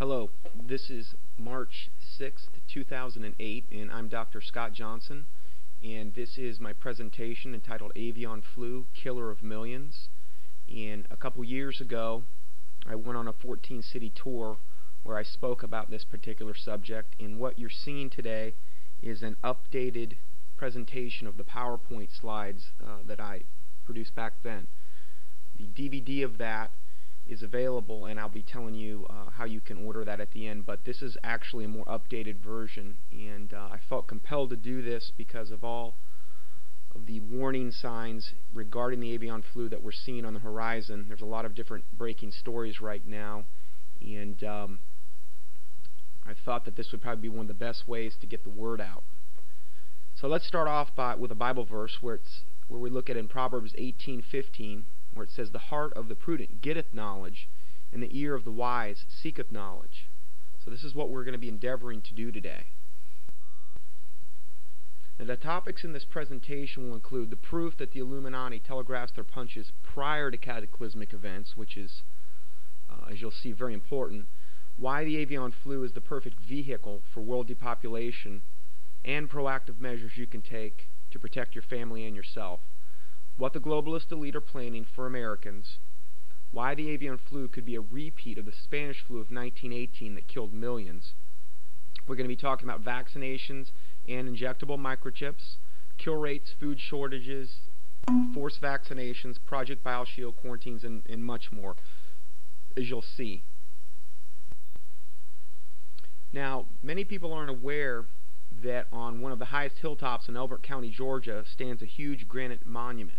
Hello, this is March 6th, 2008, and I'm Dr. Scott Johnson, and this is my presentation entitled Avian Flu, Killer of Millions. And a couple years ago, I went on a 14-city tour where I spoke about this particular subject, and what you're seeing today is an updated presentation of the PowerPoint slides that I produced back then. The DVD of that is available, and I'll be telling you how you can order that at the end, but this is actually a more updated version, and I felt compelled to do this because of all of the warning signs regarding the avian flu that we're seeing on the horizon. There's a lot of different breaking stories right now, and I thought that this would probably be one of the best ways to get the word out. So let's start off with a Bible verse where we look at in Proverbs 18:15, where it says, "The heart of the prudent getteth knowledge, and the ear of the wise seeketh knowledge." So this is what we're going to be endeavoring to do today. Now, the topics in this presentation will include the proof that the Illuminati telegraphs their punches prior to cataclysmic events, which is, as you'll see, very important, why the avian flu is the perfect vehicle for world depopulation, and proactive measures you can take to protect your family and yourself, what the globalist elite are planning for Americans, why the avian flu could be a repeat of the Spanish flu of 1918 that killed millions. We're going to be talking about vaccinations and injectable microchips, kill rates, food shortages, forced vaccinations, Project BioShield quarantines, and much more, as you'll see. Now, many people aren't aware that on one of the highest hilltops in Elbert County, Georgia, stands a huge granite monument.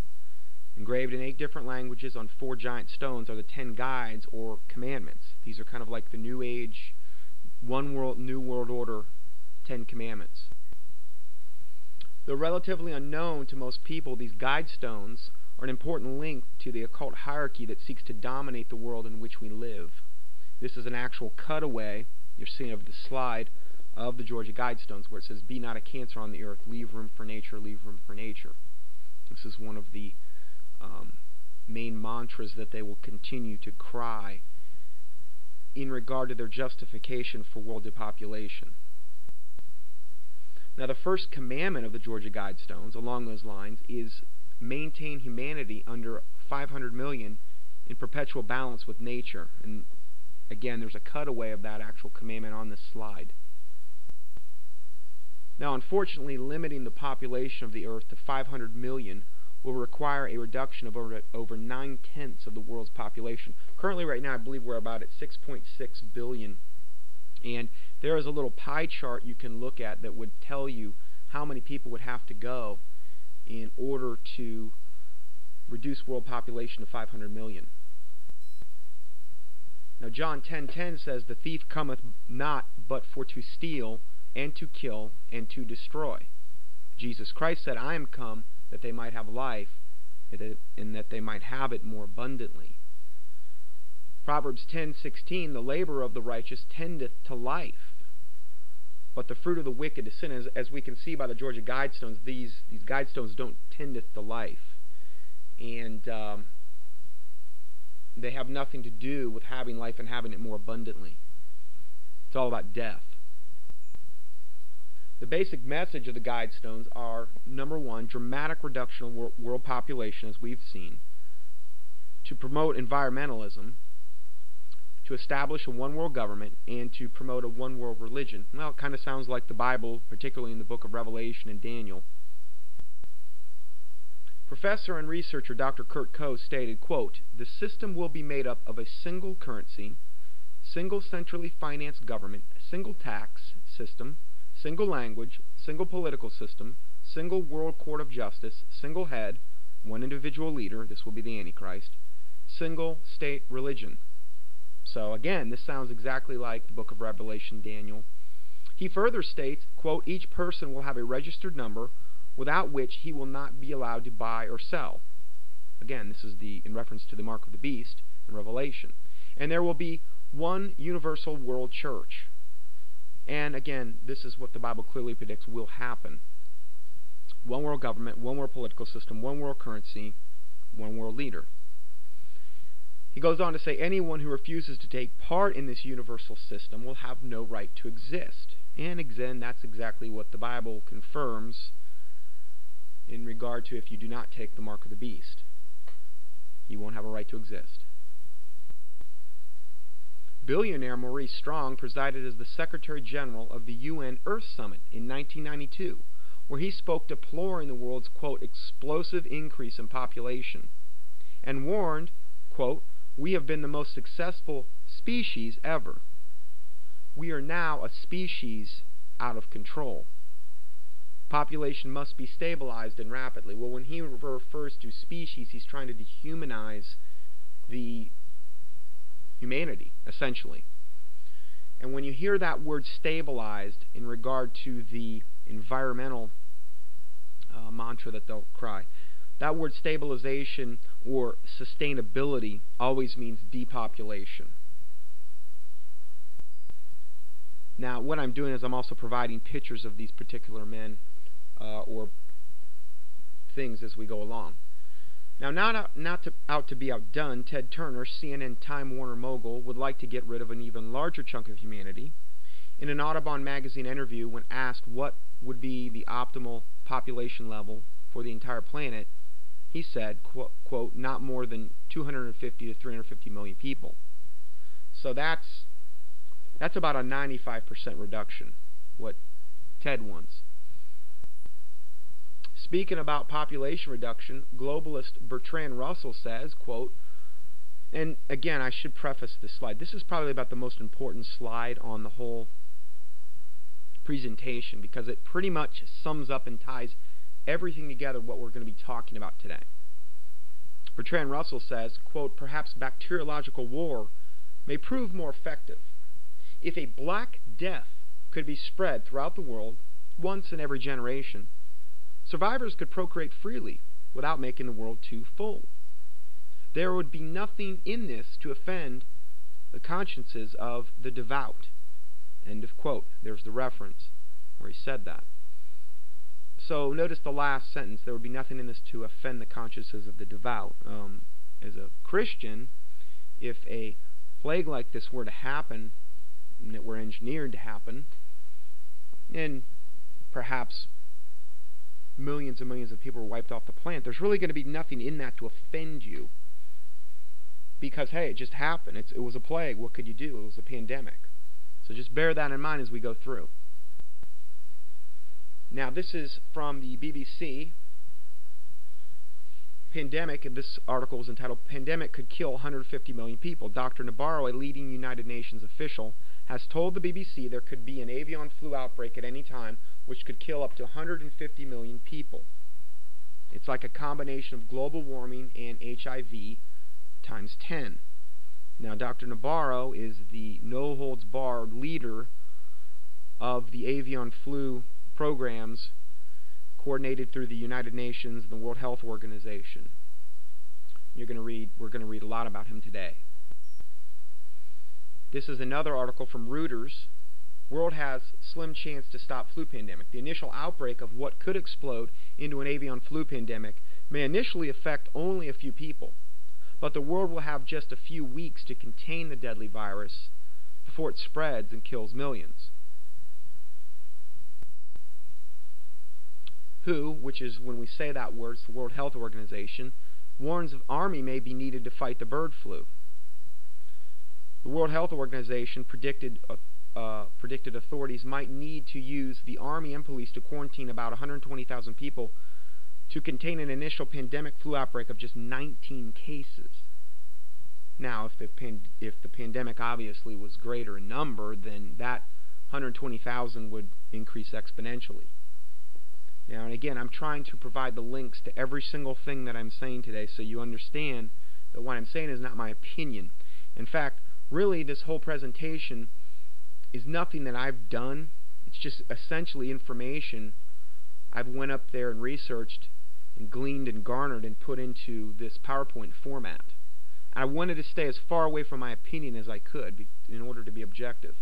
Engraved in 8 different languages on 4 giant stones are the 10 guides or commandments. These are kind of like the New Age, New World Order 10 commandments. Though relatively unknown to most people, these guide stones are an important link to the occult hierarchy that seeks to dominate the world in which we live. This is an actual cutaway you're seeing of the slide of the Georgia Guidestones, where it says, "Be not a cancer on the earth, leave room for nature, leave room for nature." This is one of the main mantras that they will continue to cry in regard to their justification for world depopulation. Now, the first commandment of the Georgia Guidestones along those lines is maintain humanity under 500 million in perpetual balance with nature. And again, there's a cutaway of that actual commandment on this slide. Now, unfortunately, limiting the population of the earth to 500 million will require a reduction of over 9/10 of the world's population. Currently, right now, I believe we're about at 6.6 billion. And there is a little pie chart you can look at that would tell you how many people would have to go in order to reduce world population to 500 million. Now, John 10:10 says, "The thief cometh not but for to steal, and to kill, and to destroy." Jesus Christ said, "I am come that they might have life, and that they might have it more abundantly." Proverbs 10:16, "The labor of the righteous tendeth to life, but the fruit of the wicked is sin." As we can see by the Georgia Guidestones, these Guidestones don't tendeth to life, and they have nothing to do with having life and having it more abundantly. It's all about death. The basic message of the Guidestones are, number one, dramatic reduction of world population, as we've seen, to promote environmentalism, to establish a one-world government, and to promote a one-world religion. Well, it kind of sounds like the Bible, particularly in the book of Revelation and Daniel. Professor and researcher Dr. Kurt Coe stated, quote, "The system will be made up of a single currency, single centrally financed government, a single tax system, single language, single political system, single world court of justice, single head, one individual leader," this will be the Antichrist, "single state religion." So again, this sounds exactly like the book of Revelation, Daniel. He further states, quote, "Each person will have a registered number without which he will not be allowed to buy or sell." Again, this is in reference to the mark of the beast in Revelation. "And there will be one universal world church." And again, this is what the Bible clearly predicts will happen. One world government, one world political system, one world currency, one world leader. He goes on to say anyone who refuses to take part in this universal system will have no right to exist. And again, that's exactly what the Bible confirms in regard to if you do not take the mark of the beast. You won't have a right to exist. Billionaire Maurice Strong presided as the Secretary General of the UN Earth Summit in 1992, where he spoke deploring the world's, quote, explosive increase in population, and warned, quote, we have been the most successful species ever. We are now a species out of control. Population must be stabilized and rapidly. Well, when he refers to species, he's trying to dehumanize the humanity, essentially. And when you hear that word stabilized in regard to the environmental mantra that they'll cry, that word stabilization or sustainability always means depopulation. Now, what I'm doing is I'm also providing pictures of these particular men or things as we go along. Now, not out to be outdone, Ted Turner, CNN Time Warner mogul, would like to get rid of an even larger chunk of humanity. In an Audubon magazine interview, when asked what would be the optimal population level for the entire planet, he said, quote, not more than 250 to 350 million people. So that's about a 95% reduction, what Ted wants. Speaking about population reduction, globalist Bertrand Russell says, quote, and again, I should preface this slide. This is probably about the most important slide on the whole presentation because it pretty much sums up and ties everything together what we're going to be talking about today. Bertrand Russell says, quote, perhaps bacteriological war may prove more effective. If a Black Death could be spread throughout the world once in every generation, survivors could procreate freely without making the world too full. There would be nothing in this to offend the consciences of the devout. End of quote. There's the reference where he said that. So notice the last sentence. There would be nothing in this to offend the consciences of the devout. As a Christian, if a plague like this were to happen, and it were engineered to happen, and perhaps millions and millions of people were wiped off the planet, there's really going to be nothing in that to offend you. Because, hey, it just happened. It was a plague. What could you do? It was a pandemic. So just bear that in mind as we go through. Now, this is from the BBC. Pandemic, and this article is entitled, Pandemic Could Kill 150 Million People. Dr. Nabarro, a leading United Nations official, has told the BBC there could be an avian flu outbreak at any time which could kill up to 150 million people. It's like a combination of global warming and HIV times 10. Now, Dr. Nabarro is the no-holds-barred leader of the avian flu programs coordinated through the United Nations and the World Health Organization. We're going to read a lot about him today. This is another article from Reuters. World has slim chance to stop flu pandemic. The initial outbreak of what could explode into an avian flu pandemic may initially affect only a few people, but the world will have just a few weeks to contain the deadly virus before it spreads and kills millions. WHO, which is, when we say that word, it's the World Health Organization, warns an army may be needed to fight the bird flu. The World Health Organization predicted authorities might need to use the army and police to quarantine about 120,000 people to contain an initial pandemic flu outbreak of just 19 cases. Now, if the pandemic obviously was greater in number, then that 120,000 would increase exponentially. Now, and again, I'm trying to provide the links to every single thing that I'm saying today so you understand that what I'm saying is not my opinion. In fact, really, this whole presentation is nothing that I've done. It's just essentially information I've went up there and researched and gleaned and garnered and put into this PowerPoint format. I wanted to stay as far away from my opinion as I could in order to be objective.